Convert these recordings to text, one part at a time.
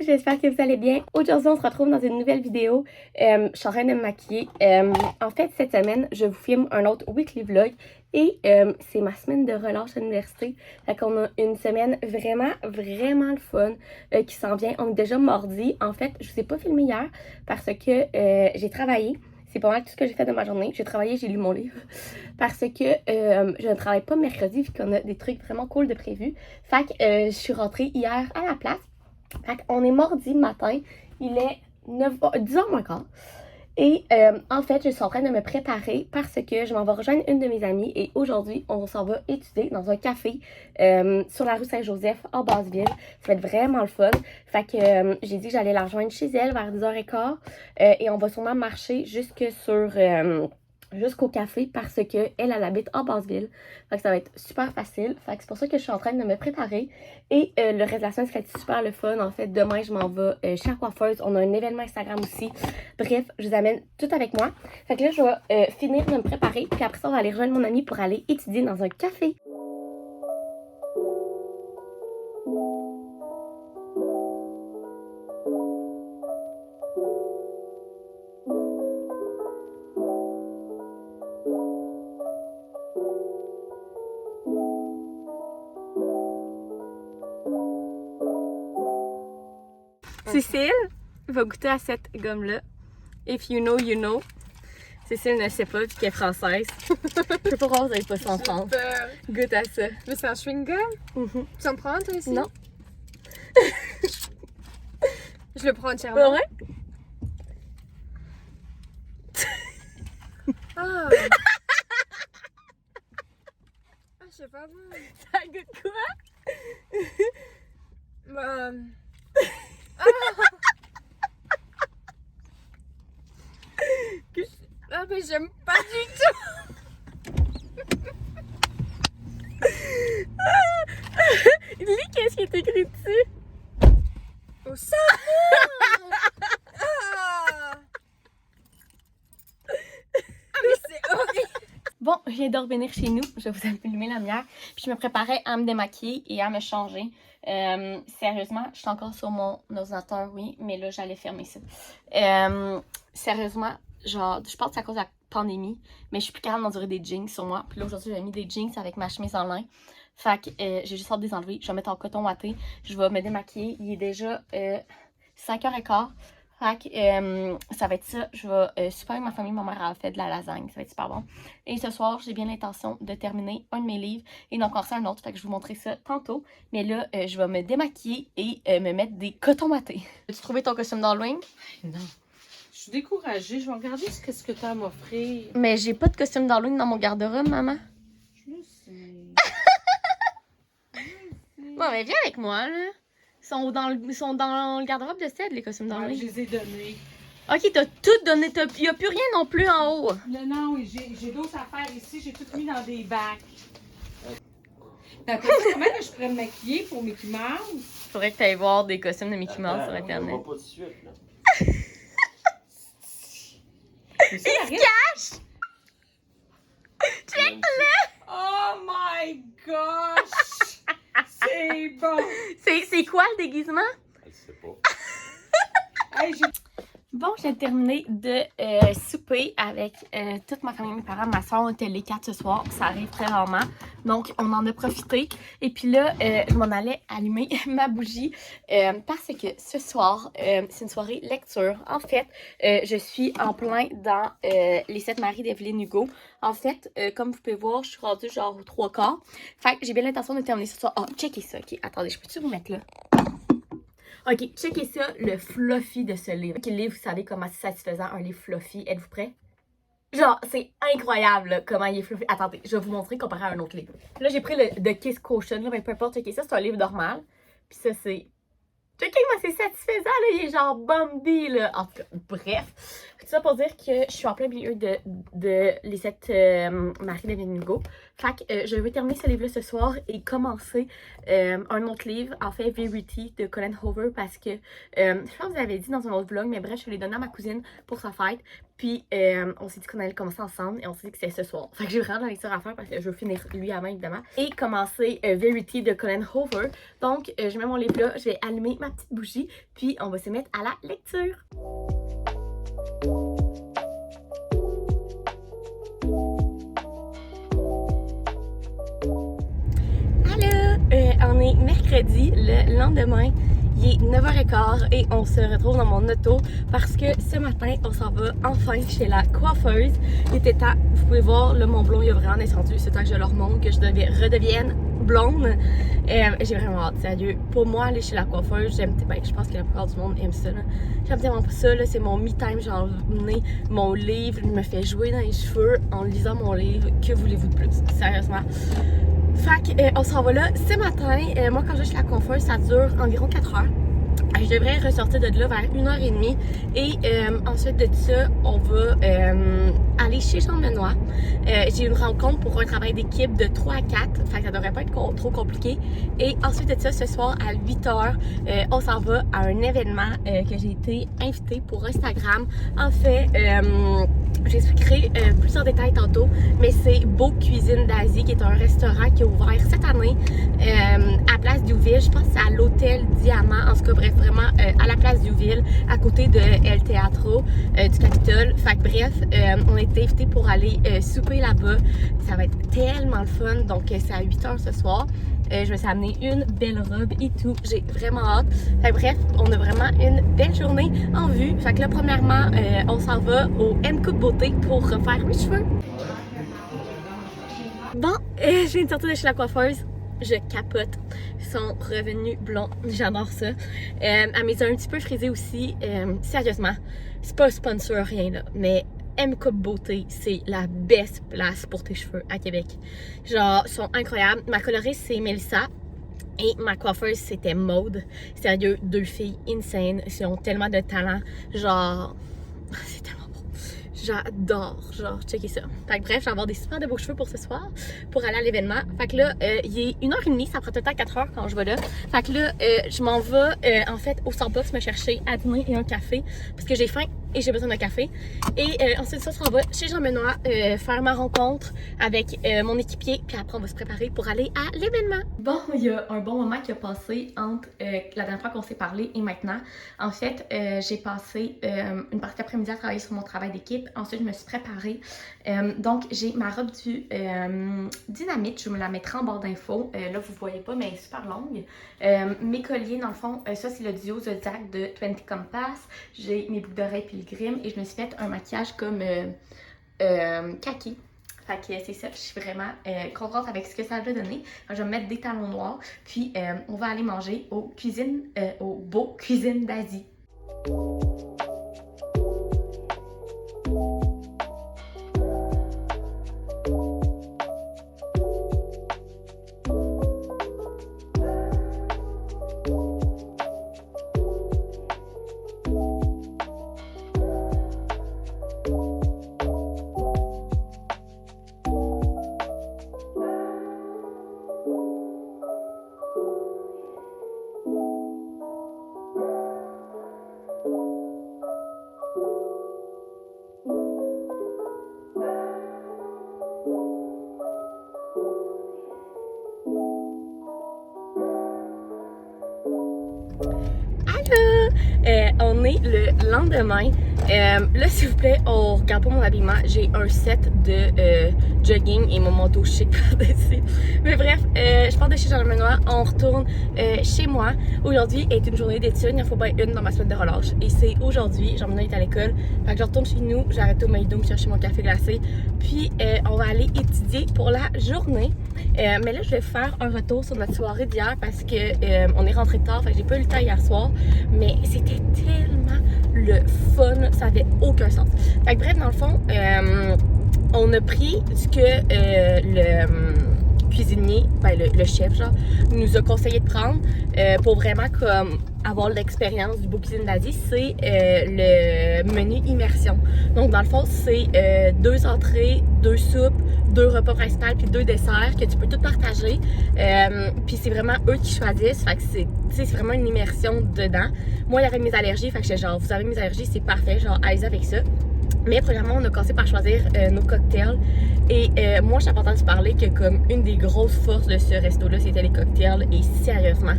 j'espère que vous allez bien. Aujourd'hui, on se retrouve dans une nouvelle vidéo. Je suis en train de me maquiller. En fait, cette semaine, je vous filme un autre weekly vlog et c'est ma semaine de relâche à l'université. Fait qu'on a une semaine vraiment le fun qui s'en vient. On est déjà mardi. En fait, je vous ai pas filmé hier parce que j'ai travaillé. C'est pas mal tout ce que j'ai fait de ma journée. J'ai travaillé, j'ai lu mon livre. Parce que je ne travaille pas mercredi vu qu'on a des trucs vraiment cool de prévus. Fait que je suis rentrée hier à la place. Fait qu'on est mardi matin. Il est 10h moins quart. Et en fait, je suis en train de me préparer parce que je m'en vais rejoindre une de mes amies. Et aujourd'hui, on s'en va étudier dans un café sur la rue Saint-Joseph en Basse-Ville. Ça va être vraiment le fun. Fait que j'ai dit que j'allais la rejoindre chez elle vers 10h15. Et on va sûrement marcher jusqu'au café parce que elle habite en Basse-Ville. Fait que ça va être super facile. Fait que c'est pour ça que je suis en train de me préparer. Et le reste de la semaine, ça va être super le fun. En fait, demain, je m'en vais chez la coiffeuse. On a un événement Instagram aussi. Bref, je vous amène tout avec moi. Fait que là, je vais finir de me préparer. Puis après ça, on va aller rejoindre mon amie pour aller étudier dans un café. Cécile va goûter à cette gomme-là. If you know, you know. Cécile ne sait pas vu qu'elle est française. Je sais pas pourquoi vous n'avez pas ça en France. Goûte à ça. Mais c'est un chewing-gum? Tu en prends toi aussi? Non. Je le prends entièrement. Ouais? Ah! Ah, je sais pas bon. Ça goûte quoi? Bah... Ah, mais j'aime pas du tout! Lis qu'est-ce qui est écrit dessus? Au savon! Ah! Ah, mais c'est horrible! Bon, je viens de revenir chez nous. Je vais vous allumer la lumière. Puis je me préparais à me démaquiller et à me changer. Sérieusement, je suis encore sur mon ordinateur, oui, mais là, j'allais fermer ça. Sérieusement, genre, je pense que c'est à cause de la pandémie, mais je suis plus capable d'endurer des jeans sur moi. Puis là, aujourd'hui, j'ai mis des jeans avec ma chemise en lin. Fait que j'ai juste hâte de les enlever. Je vais mettre en coton ouaté. Je vais me démaquiller. Il est déjà 5h15. Fait que ça va être ça. Je vais super avec ma famille. Ma mère a fait de la lasagne. Ça va être super bon. Et ce soir, j'ai bien l'intention de terminer un de mes livres et d'en commencer un autre. Fait que je vais vous montrer ça tantôt. Mais là, je vais me démaquiller et me mettre des cotons ouatés. As-tu trouvé ton costume d'Halloween? Non. Je suis découragée. Je vais regarder ce que tu as à m'offrir. Mais j'ai pas de costume d'Halloween dans mon garde-robe, maman. Je sais. Bon, mais viens avec moi, là. Ils sont dans le garde-robe de Ced, les costumes Ouais, d'Halloween. je les ai donnés. Ok, t'as tout donné. Il n'y a plus rien non plus en haut. Non, j'ai d'autres affaires ici. J'ai tout mis dans des bacs. T'as pensé comment que je pourrais me maquiller pour Mickey Mouse? Faudrait que tu ailles voir des costumes de Mickey Mouse sur Internet. On va pas tout de suite, là. Il se cache! Oh my gosh! C'est bon! C'est quoi le déguisement? Elle sait pas. Hey, Bon, j'ai terminé de souper avec toute ma famille, mes parents, ma soeur. On était les 4 ce soir. Ça arrive très rarement. Donc, on en a profité. Et puis là, je m'en allais allumer ma bougie parce que ce soir, c'est une soirée lecture. En fait, je suis en plein dans les 7 maris d'Evelyne Hugo. En fait, comme vous pouvez voir, je suis rendue genre aux 3/4. Fait que j'ai bien l'intention de terminer ce soir. Oh, checkez ça. OK, attendez, je peux-tu vous mettre là? Ok, checkez ça, le fluffy de ce livre. Quel livre, vous savez comment c'est satisfaisant, un livre fluffy. Êtes-vous prêts? Genre, c'est incroyable là, comment il est fluffy. Attendez, je vais vous montrer comparé à un autre livre. Là, j'ai pris le The Kiss Quotient, là, mais peu importe, checkez ça, c'est un livre normal. Puis ça, c'est... Checkez moi c'est satisfaisant, là, il est genre Bambi, là. En tout cas, bref. Tout ça pour dire que je suis en plein milieu de les 7 maris d'Evelyne Hugo. Fait que je vais terminer ce livre-là ce soir et commencer un autre livre, en fait Verity de Colleen Hoover, parce que je pense que je l'avais dit dans un autre vlog, mais bref, je l'ai donné à ma cousine pour sa fête. Puis on s'est dit qu'on allait commencer ensemble et on s'est dit que c'est ce soir. Fait que j'ai vraiment de la lecture à faire parce que je veux finir lui avant évidemment. Et commencer Verity de Colleen Hoover. Donc je mets mon livre là, je vais allumer ma petite bougie, puis on va se mettre à la lecture. On est mercredi, le lendemain, il est 9h15 et on se retrouve dans mon auto parce que ce matin, on s'en va enfin chez la coiffeuse. Il était temps, vous pouvez voir, là, mon blond il a vraiment descendu, c'est temps que je leur montre, que je redevienne blonde. J'ai vraiment hâte, sérieux. Pour moi, aller chez la coiffeuse, j'aime, ben, je pense que la plupart du monde aime ça. J'aime tellement pas ça, c'est mon me-time, j'ai emmené mon livre, je me fais jouer dans les cheveux en lisant mon livre. Que voulez-vous de plus, sérieusement? Fait qu'on s'en va là ce matin. Moi, quand je vais chez la coiffeuse, ça dure environ 4 heures. Je devrais ressortir de là vers 1h30. Et ensuite de ça, on va aller chez Jean Benoît. J'ai une rencontre pour un travail d'équipe de 3 à 4. Fait que ça devrait pas être trop compliqué. Et ensuite de ça, ce soir à 8h, on s'en va à un événement que j'ai été invitée pour Instagram. En fait, j'expliquerai plusieurs détails tantôt, mais c'est Beau Cuisine d'Asie, qui est un restaurant qui a ouvert cette année à Place Diouville. Je pense que c'est à l'hôtel Diamant, en tout cas, bref, vraiment à la Place Diouville, à côté de El Teatro du Capitole. Fait que bref, on a été invités pour aller souper là-bas. Ça va être tellement le fun, donc c'est à 8h ce soir. Je me suis amené une belle robe et tout. J'ai vraiment hâte. Fait que bref, on a vraiment une belle journée en vue. Fait que là, premièrement, on s'en va au M-Coupe Beauté pour refaire mes cheveux. Bon, je viens de sortir de chez la coiffeuse. Je capote. Ils sont revenus blonds. J'adore ça. Elle me les a un petit peu frisés aussi. Sérieusement, c'est pas sponsor, rien là. Mais M-Coupe Beauté, c'est la best place pour tes cheveux à Québec. Genre, ils sont incroyables. Ma coloriste, c'est Mélissa. Et ma coiffeuse, c'était Maude. Sérieux, 2 filles insane. Elles ont tellement de talent. Genre, c'est tellement beau. J'adore, genre, checker ça. Fait que bref, je vais avoir des super de beaux cheveux pour ce soir, pour aller à l'événement. Fait que là, il est 1h30, ça prend tout le temps 4 heures quand je vais là. Fait que là, je m'en vais, en fait, au Starbucks me chercher à dîner et un café, parce que j'ai faim et j'ai besoin d'un café. Et ensuite, ça, on va chez Jean Benoît faire ma rencontre avec mon équipier, puis après, on va se préparer pour aller à l'événement. Bon, il y a un bon moment qui a passé entre la dernière fois qu'on s'est parlé et maintenant. En fait, j'ai passé une partie d'après-midi à travailler sur mon travail d'équipe. Ensuite, je me suis préparée. Donc, j'ai ma robe du Dynamite. Je me la mettrai en barre d'infos. Là, vous voyez pas, mais elle est super longue. Mes colliers, dans le fond, ça, c'est le duo Zodiac de 20 Compass. J'ai mes boucles d'oreilles Pilgrim et je me suis fait un maquillage comme kaki. Fait que c'est ça, je suis vraiment contente avec ce que ça va donner. Je vais me mettre des talons noirs, puis on va aller manger au Beau Cuisine d'Asie. On est le lendemain. Là, s'il vous plaît, on regarde pas mon habillement. J'ai un set de jogging et mon manteau chic par-dessus. Mais bref, je pars de chez Jean Benoît. On retourne chez moi. Aujourd'hui est une journée d'études. Il en faut bien une dans ma semaine de relâche. Et c'est aujourd'hui. Jean Benoît est à l'école. Fait que je retourne chez nous. J'arrête au Maïdo me chercher mon café glacé. Puis, on va aller étudier pour la journée. Mais là, je vais faire un retour sur notre soirée d'hier parce que on est rentré tard. Fait que j'ai pas eu le temps hier soir. Mais c'était tellement le fun, ça avait aucun sens. Fait que bref, dans le fond, on a pris ce que le cuisinier, ben le chef genre, nous a conseillé de prendre pour vraiment comme avoir l'expérience du Beau Cuisine d'Asie, c'est le menu immersion. Donc dans le fond, c'est 2 entrées, 2 soupes, 2 repas principaux puis 2 desserts que tu peux tout partager. Puis c'est vraiment eux qui choisissent. Fait que c'est vraiment une immersion dedans. Moi, il y avait mes allergies. Fait que j'étais genre, vous avez mes allergies, c'est parfait. Genre, allez avec ça. Mais premièrement, on a commencé par choisir nos cocktails. Et moi, je suis entendu parler que comme une des grosses forces de ce resto-là, c'était les cocktails. Et sérieusement,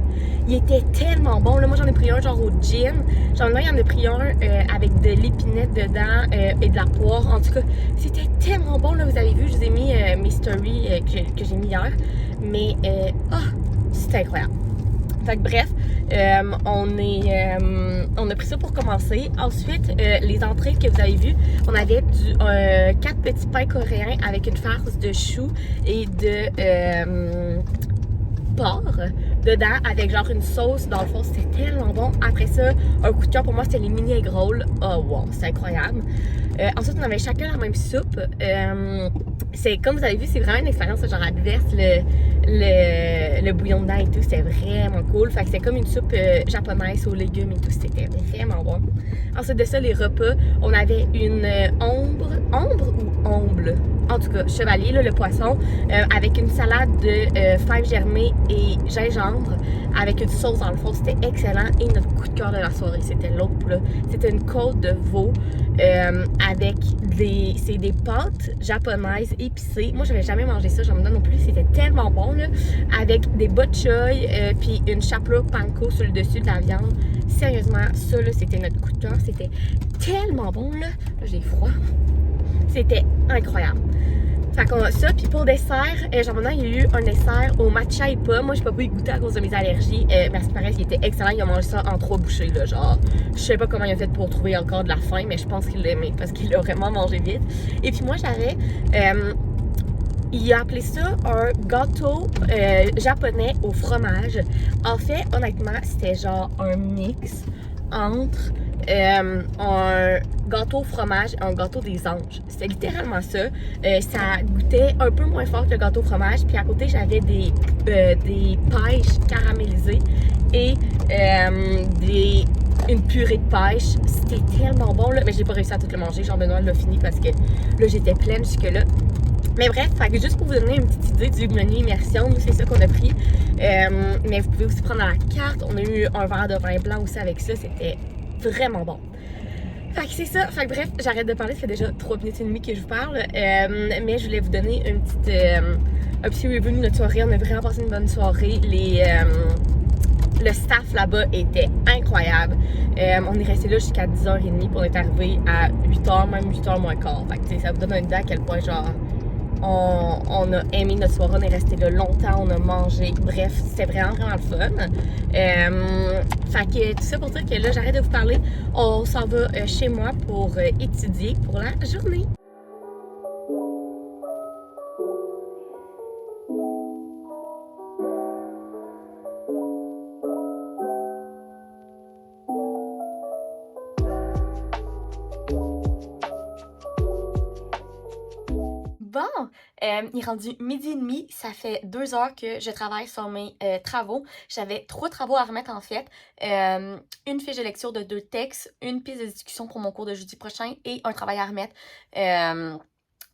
il était tellement bon. Là, moi, j'en ai pris un genre au gin. J'en ai pris un avec de l'épinette dedans et de la poire. En tout cas, c'était tellement bon. Là, vous avez vu, je vous ai mis mes stories que j'ai mis hier. Mais, c'était incroyable. Fait que bref, on a pris ça pour commencer. Ensuite, les entrées que vous avez vues, on avait 4 petits pains coréens avec une farce de choux et de porc dedans avec genre une sauce. Dans le fond, c'était tellement bon. Après ça, un coup de cœur pour moi, c'était les mini egg rolls. Oh wow, c'est incroyable. Ensuite, on avait chacun la même soupe. C'est comme vous avez vu, c'est vraiment une expérience genre adverse. Le bouillon dedans et tout, c'était vraiment cool. Fait que c'était comme une soupe japonaise aux légumes et tout, c'était vraiment bon. Ensuite de ça, les repas, on avait une ombre ou omble? En tout cas, chevalier, là, le poisson, avec une salade de fèves germées et gingembre, avec une sauce dans le fond, c'était excellent. Et notre coup de cœur de la soirée, c'était l'autre plat. C'était une côte de veau avec des pâtes japonaises épicées. Moi, j'avais jamais mangé ça, j'en me donne non plus. C'était tellement bon, là, avec des bok choy, puis une chapra panko sur le dessus de la viande. Sérieusement, ça, là, c'était notre coup de cœur. C'était tellement bon, là. Là, j'ai froid. C'était incroyable. Fait qu'on a ça, puis pour dessert, genre maintenant il y a eu un dessert au matcha et pas. Moi j'ai pas pu y goûter à cause de mes allergies, mais c'est pareil, il était excellent, il a mangé ça en 3 bouchées là, genre je sais pas comment il a fait pour trouver encore de la faim, mais je pense qu'il l'aimait parce qu'il l'a vraiment mangé vite. Et puis moi j'avais, il a appelé ça un gâteau japonais au fromage. En fait, honnêtement, c'était genre un mix entre un gâteau au fromage et un gâteau des anges. C'était littéralement ça. Ça goûtait un peu moins fort que le gâteau au fromage. Puis à côté, j'avais des pêches caramélisées et une purée de pêche. C'était tellement bon, là. Mais j'ai pas réussi à tout le manger. Jean-Benoît l'a fini parce que là, j'étais pleine jusque-là. Mais bref, fait que juste pour vous donner une petite idée du menu immersion, nous c'est ça qu'on a pris. Mais vous pouvez aussi prendre à la carte. On a eu un verre de vin blanc aussi avec ça. C'était vraiment bon. Fait que c'est ça. Fait que bref, j'arrête de parler. Ça fait déjà 3 minutes et demie que je vous parle. Mais je voulais vous donner un petit review de notre soirée. On a vraiment passé une bonne soirée. Le staff là-bas était incroyable. On est resté là jusqu'à 10h30 puis on est arrivé à 8h, même 8h moins quart. Fait que ça vous donne une idée à quel point genre on a aimé notre soirée, on est resté là longtemps, on a mangé, bref, c'était vraiment le fun. Fait que tout ça pour dire que là, j'arrête de vous parler, on s'en va chez moi pour étudier pour la journée. Bon, il est rendu 12h30, ça fait 2 heures que je travaille sur mes travaux. J'avais 3 travaux à remettre en fait. Une fiche de lecture de 2 textes, une piste de discussion pour mon cours de jeudi prochain et un travail à remettre.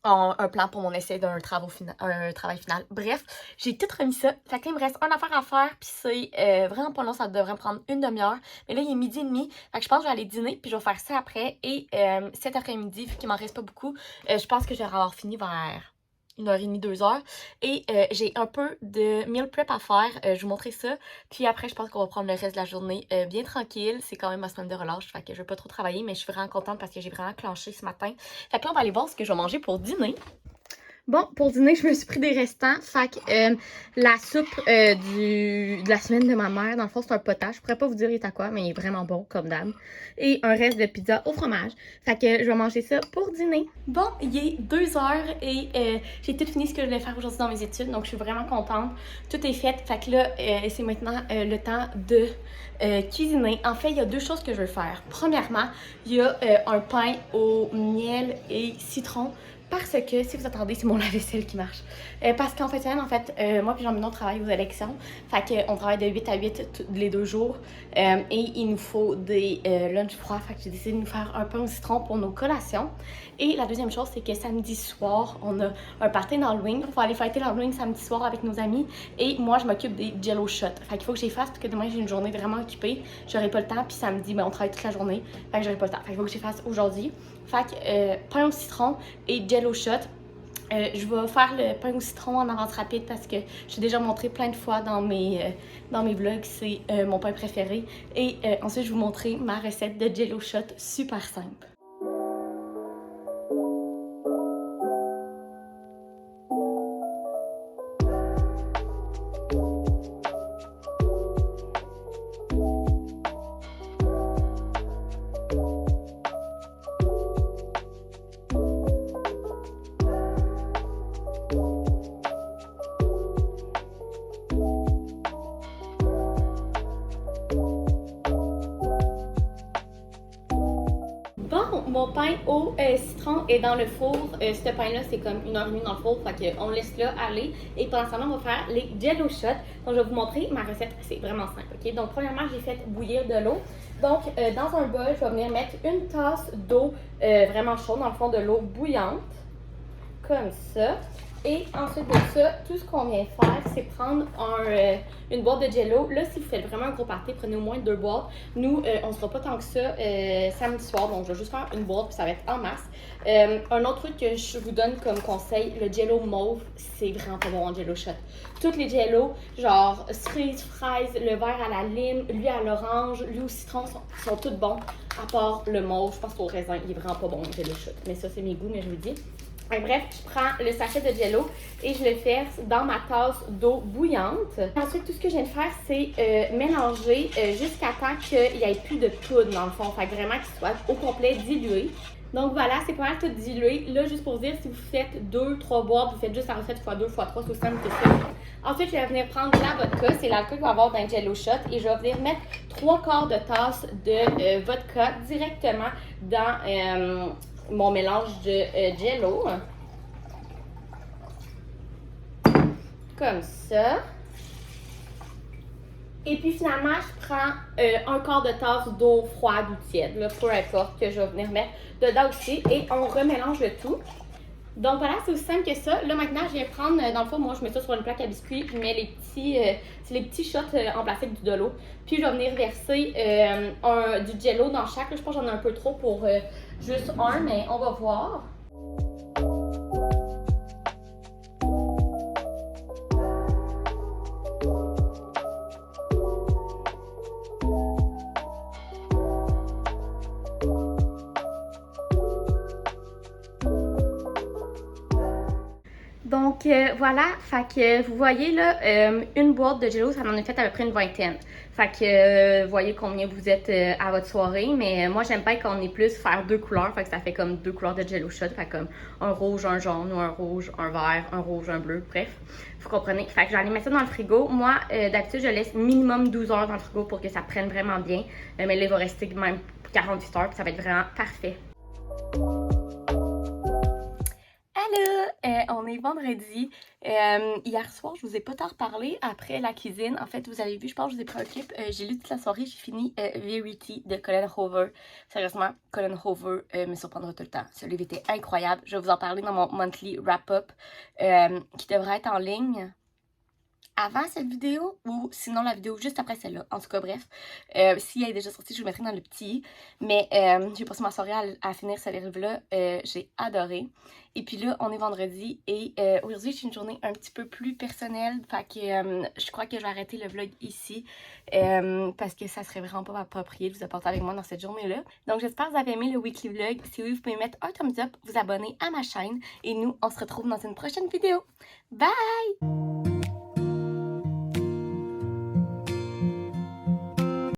Un plan pour mon essai d'un travail final. Bref, j'ai tout remis ça. Fait que là, il me reste une affaire à faire, puis c'est vraiment pas long, ça devrait me prendre une demi-heure. Mais là, il est 12h30, fait que je pense que je vais aller dîner, puis je vais faire ça après. Et cet après-midi, vu qu'il m'en reste pas beaucoup, je pense que je vais avoir fini vers 1h30, 2h. Et j'ai un peu de meal prep à faire. Je vous montrerai ça. Puis après, je pense qu'on va prendre le reste de la journée bien tranquille. C'est quand même ma semaine de relâche. Fait que je vais pas trop travailler, mais je suis vraiment contente parce que j'ai vraiment clenché ce matin. Fait que là, on va aller voir ce que je vais manger pour dîner. Bon, pour dîner, je me suis pris des restants. Fait que la soupe de la semaine de ma mère, dans le fond, c'est un potage. Je pourrais pas vous dire il est à quoi, mais il est vraiment bon, comme d'hab. Et un reste de pizza au fromage. Fait que je vais manger ça pour dîner. Bon, il est 2h et j'ai tout fini ce que je voulais faire aujourd'hui dans mes études. Donc, je suis vraiment contente. Tout est fait. Fait que là, c'est maintenant le temps de cuisiner. En fait, il y a 2 choses que je veux faire. Premièrement, il y a un pain au miel et citron Parce que, si vous attendez, c'est mon lave-vaisselle qui marche. Parce qu'en fait, moi puis Jean-Minon travaille aux élections. Fait qu'on travaille de 8 à 8 les 2 jours. Et il nous faut des lunchs froids. Fait que j'ai décidé de nous faire un pain au citron pour nos collations. Et la deuxième chose, c'est que samedi soir, on a un party d'Halloween. Il faut aller fêter l'Halloween samedi soir avec nos amis. Et moi, je m'occupe des jello shots. Fait qu'il faut que j'y fasse parce que demain, j'ai une journée vraiment occupée. J'aurai pas le temps. Puis samedi, ben, on travaille toute la journée. Fait que j'aurai pas le temps. Fait qu'il faut que j'y fasse aujourd'hui. Fait que pain au citron et jello shot. Je vais faire le pain au citron en avance rapide parce que j'ai déjà montré plein de fois dans mes vlogs. C'est mon pain préféré. Et ensuite, je vais vous montrer ma recette de jello shot super simple. Bon, mon pain au citron est dans le four. Ce pain-là, c'est comme 1h30 dans le four. Fait qu'on laisse là aller. Et pendant ce temps-là, on va faire les jello shots. Donc, je vais vous montrer ma recette. C'est vraiment simple. Ok. Donc, premièrement, j'ai fait bouillir de l'eau. Donc, dans un bol, je vais venir mettre une tasse d'eau vraiment chaude, dans le fond de l'eau bouillante. Comme ça. Et ensuite de ça, tout ce qu'on vient faire, c'est prendre une boîte de jello. Là, si vous faites vraiment un gros party, prenez au moins 2 boîtes. Nous, on ne sera pas tant que ça samedi soir, donc je vais juste faire une boîte, puis ça va être en masse. Un autre truc que je vous donne comme conseil, le jello mauve, c'est vraiment pas bon en jello shot. Toutes les jellos, genre cerise, fraise, le vert à la lime, lui à l'orange, lui au citron, sont tous bons, à part le mauve. Je pense qu'au raisin, il est vraiment pas bon en jello shot. Mais ça, c'est mes goûts, mais je vous le dis. Bref, je prends le sachet de jello et je le verse dans ma tasse d'eau bouillante. Ensuite, tout ce que je viens de faire, c'est mélanger jusqu'à temps qu'il n'y ait plus de poudre dans le fond. Fait que vraiment qu'il soit au complet dilué. Donc voilà, c'est pas mal tout dilué. Là, juste pour vous dire, si vous faites 2-3 boîtes, vous faites juste la recette x2, x3, c'est aussi simple que ça. Ensuite, je vais venir prendre la vodka. C'est l'alcool qu'il va y avoir dans le jello shot. Et je vais venir mettre 3/4 de tasse de vodka directement dans mon mélange de jello. Comme ça. Et puis finalement, je prends un quart de tasse d'eau froide ou tiède, là, peu importe, que je vais venir mettre dedans aussi. Et on remélange le tout. Donc voilà, c'est aussi simple que ça. Là maintenant, je viens prendre, dans le fond, moi je mets ça sur une plaque à biscuits, je mets c'est les petits shots en plastique de l'eau. Puis je vais venir verser du jello dans chaque. Là, je pense que j'en ai un peu trop pour juste un, mais on va voir. Donc voilà, fait que vous voyez là, une boîte de jello, ça m'en a fait à peu près une vingtaine. Fait que vous voyez combien vous êtes à votre soirée, mais moi j'aime pas qu'on ait plus faire 2 couleurs, fait que ça fait comme 2 couleurs de jello shot, fait comme un rouge, un jaune, ou un rouge, un vert, un rouge, un bleu, bref, vous comprenez. Fait que j'allais mettre ça dans le frigo. Moi, d'habitude, je laisse minimum 12 heures dans le frigo pour que ça prenne vraiment bien, mais là il va rester même 48 heures, puis ça va être vraiment parfait. On est vendredi. Hier soir, je vous ai pas tant reparlé après la cuisine. En fait, vous avez vu, je pense que je vous ai pris un clip. J'ai lu toute la soirée, j'ai fini Verity de Colin Hoover. Sérieusement, Colin Hoover me surprendra tout le temps. Ce livre était incroyable. Je vais vous en parler dans mon monthly wrap-up qui devrait être en ligne avant cette vidéo ou sinon la vidéo juste après celle-là. En tout cas, bref, si elle est déjà sortie, je vous mettrai dans le petit. Mais j'ai passé ma soirée à finir ce livre-là. J'ai adoré. Et puis là, on est vendredi et aujourd'hui, j'ai une journée un petit peu plus personnelle. Fait que je crois que je vais arrêter le vlog ici parce que ça serait vraiment pas approprié de vous apporter avec moi dans cette journée-là. Donc, j'espère que vous avez aimé le weekly vlog. Si oui, vous pouvez mettre un thumbs up, vous abonner à ma chaîne et nous, on se retrouve dans une prochaine vidéo. Bye!